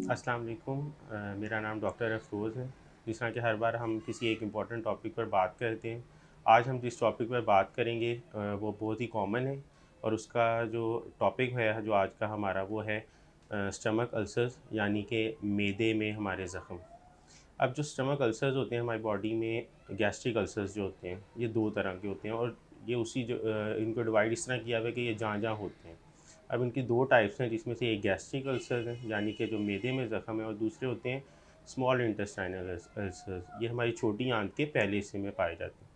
अस्सलाम वालेकुम। मेरा नाम डॉक्टर अफरोज़ है। जिस तरह कि हर बार हम किसी एक इम्पॉर्टेंट टॉपिक पर बात करते हैं, आज हम जिस टॉपिक पर बात करेंगे वो बहुत ही कॉमन है और उसका जो टॉपिक है जो आज का हमारा वो है स्टमक अल्सर्स यानी कि मैदे में हमारे ज़ख़म। अब जो स्टमक अल्सर्स होते हैं हमारी बॉडी में, गैस्ट्रिक अल्सर्स जो होते हैं ये 2 तरह के होते हैं और ये उसी जो इनको डिवाइड इस तरह किया हुआ है कि ये जहाँ-जहाँ होते हैं। अब इनकी 2 टाइप्स हैं जिसमें से एक गैस्ट्रिक अल्सर है यानी कि जो मैदे में ज़ख़म है और दूसरे होते हैं स्मॉल इंटेस्टाइनल अल्सर्स, ये हमारी छोटी आंत के पहले हिस्से में पाए जाते हैं।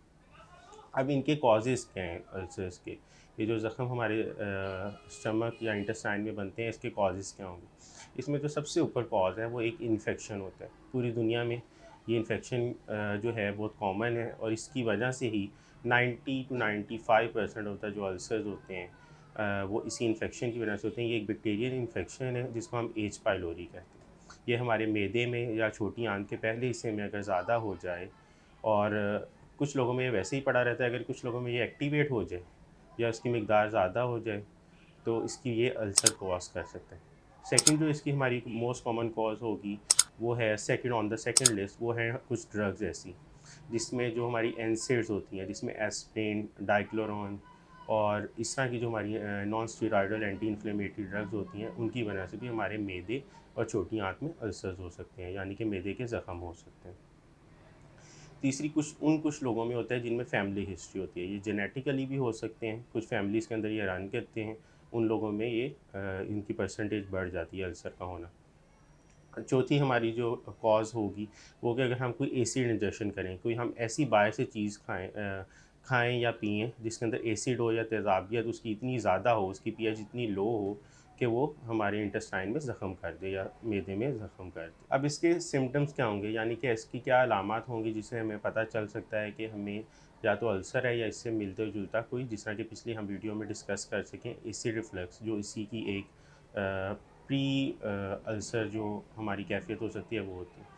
अब इनके कॉजेज़ क्या हैं अल्सर्स के? ये जो ज़ख़म हमारे स्टमक या इंटेस्टाइन में बनते हैं इसके कॉजेज़ क्या होंगे? इसमें जो सबसे ऊपर कॉज़ है वो एक इन्फेक्शन होता है। पूरी दुनिया में ये इन्फेक्शन जो है बहुत कॉमन है और इसकी वजह से ही 90 टू 95% ऑफ द जो अल्सर्स होते हैं वो इसी इन्फेक्शन की वजह से होते हैं। ये एक बैक्टीरियल इन्फेक्शन है जिसको हम एच पाइलोरी कहते हैं। ये हमारे मैदे में या छोटी आंत के पहले हिस्से में अगर ज़्यादा हो जाए और कुछ लोगों में ये वैसे ही पड़ा रहता है, अगर कुछ लोगों में ये एक्टिवेट हो जाए या उसकी मिकदार ज़्यादा हो जाए तो इसकी ये अल्सर कॉज कर सकता है। सेकंड जो इसकी हमारी मोस्ट कॉमन कॉज होगी वो है second on the second list, वो है कुछ ड्रग्स ऐसी जिसमें जो हमारी एनसेड्स होती हैं जिसमें एस्प्रिन, डाइक्लोरोन और इस तरह की जो हमारी non steroidal anti inflammatory drugs होती हैं उनकी वजह से भी हमारे मैदे और छोटी आंत में अल्सर्स हो सकते हैं यानी कि मैदे के ज़ख़म हो सकते हैं। तीसरी कुछ लोगों में होता है जिनमें फैमिली हिस्ट्री होती है, ये जेनेटिकली भी हो सकते हैं, कुछ फैमिलीज़ के अंदर ये रन करते हैं, उन लोगों में ये इनकी परसेंटेज बढ़ जाती है अल्सर का होना। चौथी हमारी जो कॉज़ होगी वो कि अगर हम कोई एसिड इंजेक्शन करें, कोई हम ऐसी बाहर से चीज़ खाएँ या पिएँ जिसके अंदर एसिड हो या तेज़ाबियत उसकी इतनी ज़्यादा हो, उसकी पीएच इतनी लो हो कि वो हमारे इंटेस्टाइन में ज़ख़म कर दे या मैदे में ज़ख़म कर दे। अब इसके सिम्पटम्स क्या होंगे यानी कि इसकी क्या अलामात होंगी जिससे हमें पता चल सकता है कि हमें या तो अल्सर है या इससे मिलता-जुलता कोई, जिस तरह की पिछली हम वीडियो में डिस्कस कर सकें एसिड रिफ्लक्स, जो इसी की एक प्री अल्सर जो हमारी कैफ़ियत हो सकती है वो होती है।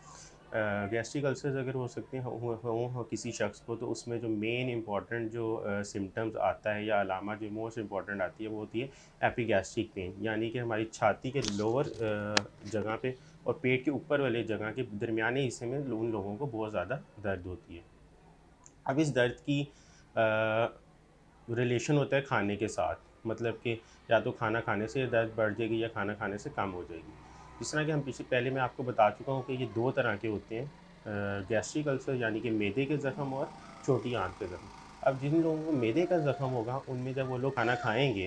गैस्ट्रिक अल्सर्स अगर हो सकते हैं हो किसी शख्स को, तो उसमें जो मेन इम्पॉर्टेंट जो सिम्पटम्स आता है या अलामा जो मोस्ट इम्पॉर्टेंट आती है वो होती है एपिगैस्ट्रिक पेन, यानी कि हमारी छाती के लोअर जगह पे और पेट के ऊपर वाले जगह के दरमियाने हिस्से में उन लोगों को बहुत ज़्यादा दर्द होती है। अब इस दर्द की रिलेशन होता है खाने के साथ, मतलब कि या तो खाना खाने से दर्द बढ़ जाएगी या खाना खाने से कम हो जाएगी। जिस तरह कि हम पिछले पहले मैं आपको बता चुका हूँ कि ये 2 तरह के होते हैं, गैस्ट्रिक अल्सर यानी कि मैदे के ज़ख़म और छोटी आंत के ज़ख़म। अब जिन लोगों को मैदे का ज़ख़म होगा उनमें जब वो लोग खाना खाएँगे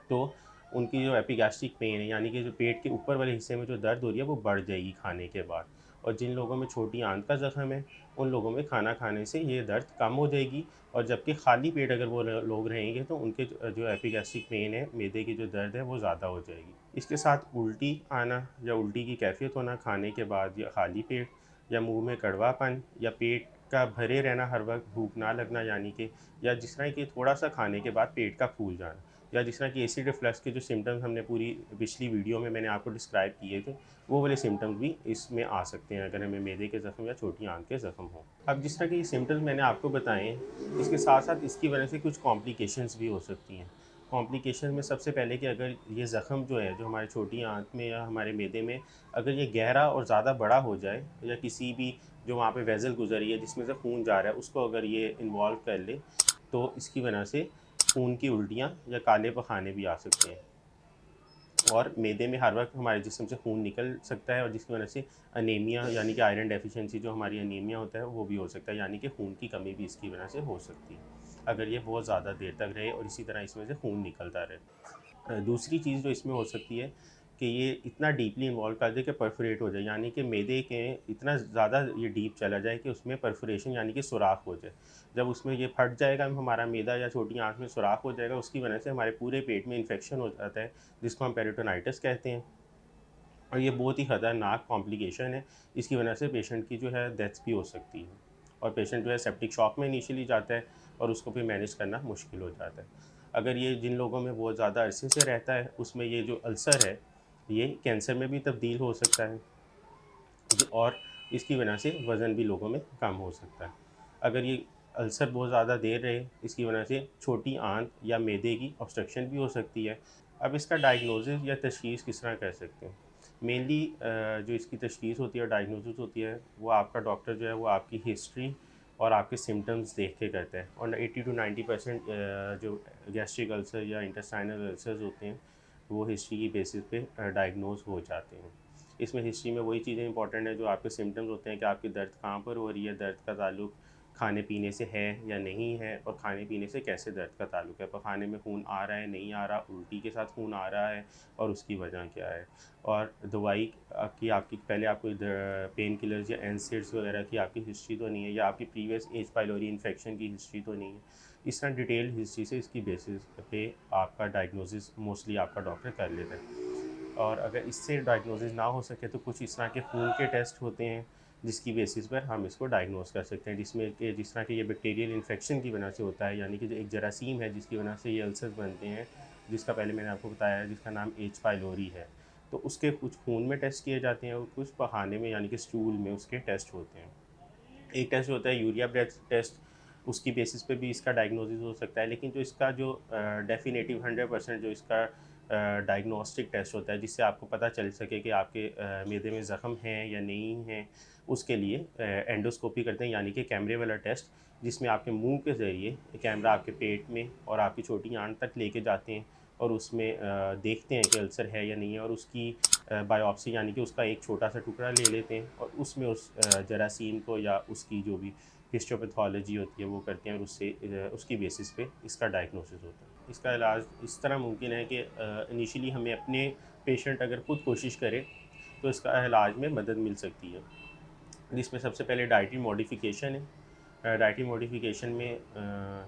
तो उनकी जो एपिगैस्ट्रिक पेन है यानी कि जो पेट के ऊपर वाले हिस्से में जो दर्द हो रही है वो बढ़ जाएगी खाने के बाद। और जिन लोगों में छोटी आंत का ज़ख्म है उन लोगों में खाना खाने से ये दर्द कम हो जाएगी और जबकि खाली पेट अगर वो लोग रहेंगे तो उनके जो एपिगैस्ट्रिक पेन है, मैदे की जो दर्द है वो ज़्यादा हो जाएगी। इसके साथ उल्टी आना या उल्टी की कैफियत होना खाने के बाद या खाली पेट, या मुंह में कड़वापन या पेट का भरे रहना हर वक्त, भूख ना लगना यानी कि, या जिस तरह कि थोड़ा सा खाने के बाद पेट का फूल जाना, या जिस तरह कि एसिड रिफ्लक्स के जो सिम्टम्स हमने पूरी पिछली वीडियो में मैंने आपको डिस्क्राइब किए थे, वो वाले सिम्टम्स भी इसमें आ सकते हैं अगर हमें मैदे के ज़ख्म या छोटी आंत के ज़ख्म हों। अब जिस तरह के ये सिम्टम्स मैंने आपको बताए हैं, इसके साथ साथ इसकी वजह से कुछ कॉम्प्लिकेशंस भी हो सकती हैं। कॉम्प्लिकेशन में सबसे पहले कि अगर ये ज़ख्म जो है जो हमारी छोटी आंत में या हमारे मैदे में अगर ये गहरा और ज़्यादा बड़ा हो जाए, या किसी भी जो वहाँ पे वेज़ल गुजरी है जिसमें से खून जा रहा है उसको अगर ये इन्वॉल्व कर ले, तो इसकी वजह से खून की उल्टियाँ या काले पखाने भी आ सकते हैं और मैदे में हर वक्त हमारे जिस्म से खून निकल सकता है और जिसकी वजह से अनीमिया यानी कि आयरन डेफिशिएंसी जो हमारी अनीमिया होता है वो भी हो सकता है, यानी कि खून की कमी भी इसकी वजह से हो सकती है अगर ये बहुत ज़्यादा देर तक रहे और इसी तरह इसमें से खून निकलता रहे। दूसरी चीज़ जो इसमें हो सकती है कि ये इतना डीपली इन्वॉल्व कर दे कि परफोरेट हो जाए, यानी कि मैदे के इतना ज़्यादा ये डीप चला जाए कि उसमें परफोरेशन यानी कि सुराख हो जाए। जब उसमें ये फट जाएगा हमारा मैदा या छोटी आंत में सुराख हो जाएगा, उसकी वजह से हमारे पूरे पेट में इन्फेक्शन हो जाता है जिसको हम पेरिटोनाइटिस कहते हैं और ये बहुत ही ख़तरनाक कॉम्प्लिकेशन है। इसकी वजह से पेशेंट की जो है डेथ भी हो सकती है और पेशेंट जो है सेप्टिक शॉक में इनिशियली जाता है और उसको फिर मैनेज करना मुश्किल हो जाता है। अगर ये जिन लोगों में बहुत ज़्यादा अरसे से रहता है उसमें ये जो अल्सर है ये कैंसर में भी तब्दील हो सकता है और इसकी वजह से वज़न भी लोगों में कम हो सकता है। अगर ये अल्सर बहुत ज़्यादा देर रहे, इसकी वजह से छोटी आंत या मैदे की ऑब्स्ट्रक्शन भी हो सकती है। अब इसका डायग्नोसिस या तशख़ीस किस तरह कर सकते हैं? मेनली जो इसकी तशख़ीस होती है और डायग्नोसिस होती है वो आपका डॉक्टर जो है वो आपकी हिस्ट्री और आपके सिम्टम्स देख के करता है। और 80 to 90% जो गैस्ट्रिक अल्सर या इंटेस्टाइनल अल्सर्स होते हैं वो हिस्ट्री की बेसिस पे डायग्नोज हो जाते हैं। इसमें हिस्ट्री में वही चीज़ें इंपॉर्टेंट है जो आपके सिम्टम्स होते हैं कि आपकी दर्द कहाँ पर हो रही है, दर्द का ताल्लुक खाने पीने से है या नहीं है, और खाने पीने से कैसे दर्द का ताल्लुक है, पखाने में खून आ रहा है नहीं आ रहा, उल्टी के साथ खून आ रहा है और उसकी वजह क्या है, और दवाई की आपकी पहले आपको पेन किलर्स या एनसेड्स वगैरह की आपकी हिस्ट्री तो नहीं है, या आपकी प्रीवियस एज पाइलोरी इन्फेक्शन की हिस्ट्री तो नहीं है। इस तरह डिटेल हिस्ट्री से इसकी बेसिस पे आपका डायग्नोसिस मोस्टली आपका डॉक्टर कर लेता है। और अगर इससे डायग्नोसिस ना हो सके तो कुछ इस तरह के खून के टेस्ट होते हैं जिसकी बेसिस पर हम इसको डायग्नोस कर सकते हैं, जिसमें कि जिस तरह के ये बैक्टीरियल इन्फेक्शन की वजह से होता है, यानी कि जो एक जरासीम है जिसकी वजह से ये अल्सर्स बनते हैं, जिसका पहले मैंने आपको बताया जिसका नाम एच पाइलोरी है। तो उसके कुछ खून में टेस्ट किए जाते हैं और कुछ पखाने में यानी कि स्टूल में उसके टेस्ट होते हैं। एक टेस्ट होता है यूरिया ब्रेथ टेस्ट, उसकी बेसिस पे भी इसका डायग्नोसिस हो सकता है, लेकिन जो इसका जो डेफिनेटिव 100% जो इसका डायग्नोस्टिक टेस्ट होता है जिससे आपको पता चल सके कि आपके मैदे में ज़ख़म हैं या नहीं हैं, उसके लिए एंडोस्कोपी करते हैं, यानी कि कैमरे वाला टेस्ट, जिसमें आपके मुंह के ज़रिए कैमरा आपके पेट में और आपकी छोटी आंत तक लेके जाते हैं और उसमें देखते हैं कि अल्सर है या नहीं है, और उसकी बायोप्सी यानी कि उसका एक छोटा सा टुकड़ा ले लेते हैं और उसमें उस जरासीम को या उसकी जो भी हिस्टोपैथोलॉजी होती है वो करते हैं, और उससे उसकी बेसिस पे इसका डायग्नोसिस होता है। इसका इलाज इस तरह मुमकिन है कि इनिशियली हमें अपने पेशेंट अगर खुद कोशिश करे तो इसका इलाज में मदद मिल सकती है, जिसमें सबसे पहले डाइटरी मॉडिफिकेशन है। डाइटरी मॉडिफिकेशन में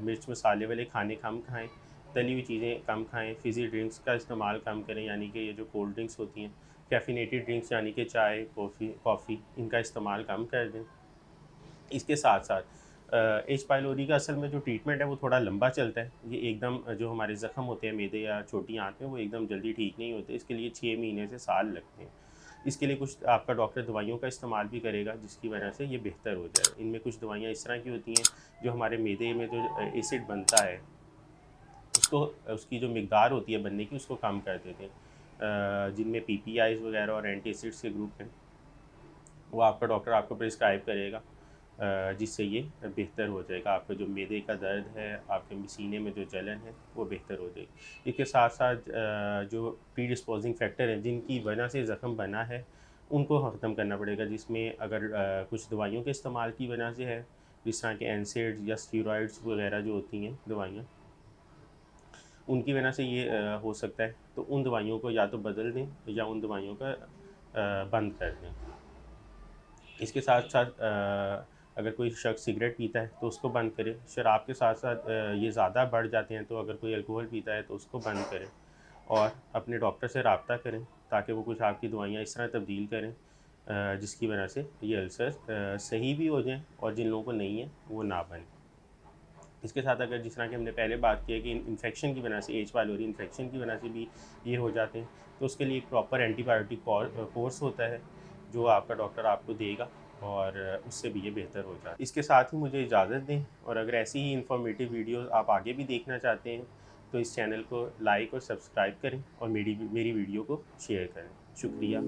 मिर्च मसाले वाले खाने कम खाएं, तली हुई चीज़ें कम खाएं, फिज़ी ड्रिंक्स का इस्तेमाल कम करें, यानी कि ये जो कोल्ड ड्रिंक्स होती हैं, कैफिनेटेड ड्रिंक्स यानी कि चाय कॉफ़ी इनका इस्तेमाल कम कर दें। इसके साथ साथ एच पाइलोरी का असल में जो ट्रीटमेंट है वो थोड़ा लंबा चलता है। ये एकदम जो हमारे ज़ख़म होते हैं मैदे या छोटी आंत में वो एकदम जल्दी ठीक नहीं होते, इसके लिए 6 महीने से साल लगते हैं। इसके लिए कुछ आपका डॉक्टर दवाइयों का इस्तेमाल भी करेगा जिसकी वजह से ये बेहतर हो जाए। इनमें कुछ दवाइयाँ इस तरह की होती हैं जो हमारे मैदे में जो एसिड बनता है उसको उसकी जो मिकदार होती है बनने की उसको कम कर देते हैं। जिनमें पीपीआईज़ वगैरह और एंटी एसिड्स के ग्रुप हैं वो आपका डॉक्टर आपको प्रिस्क्राइब करेगा, जिससे ये बेहतर हो जाएगा। आपका जो मैदे का दर्द है, आपके सीने में जो जलन है वो बेहतर हो जाएगी। इसके साथ साथ जो प्रीडिस्पोजिंग फैक्टर हैं जिनकी वजह से ज़ख़म बना है उनको ख़त्म करना पड़ेगा, जिसमें अगर कुछ दवाइयों के इस्तेमाल की वजह से है, जिस तरह के एनसेड्स या स्टीरॉइड्स वगैरह जो होती हैं दवाइयाँ, उनकी वजह से ये हो सकता है, तो उन दवाइयों को या तो बदल दें या उन दवाइयों का बंद कर दें। इसके साथ साथ अगर कोई शख्स सिगरेट पीता है तो उसको बंद करें। शराब के साथ साथ ये ज़्यादा बढ़ जाते हैं, तो अगर कोई अल्कोहल पीता है तो उसको बंद करें और अपने डॉक्टर से रब्ता करें ताकि वो कुछ आपकी दवाइयाँ इस तरह तब्दील करें जिसकी वजह से ये अल्सर सही भी हो जाएँ और जिन लोगों को नहीं है वो ना बने। इसके साथ अगर जिस तरह की हमने पहले बात की है कि इन्फेक्शन की वजह से एच पाइलोरी इन्फेक्शन की वजह से भी ये हो जाते हैं, तो उसके लिए एक प्रॉपर एंटीबायोटिक कोर्स होता है जो आपका डॉक्टर आपको देगा और उससे भी ये बेहतर हो जाता है। इसके साथ ही मुझे इजाज़त दें, और अगर ऐसी ही इंफॉर्मेटिव वीडियो आप आगे भी देखना चाहते हैं तो इस चैनल को लाइक और सब्सक्राइब करें और मेरी वीडियो को शेयर करें। शुक्रिया।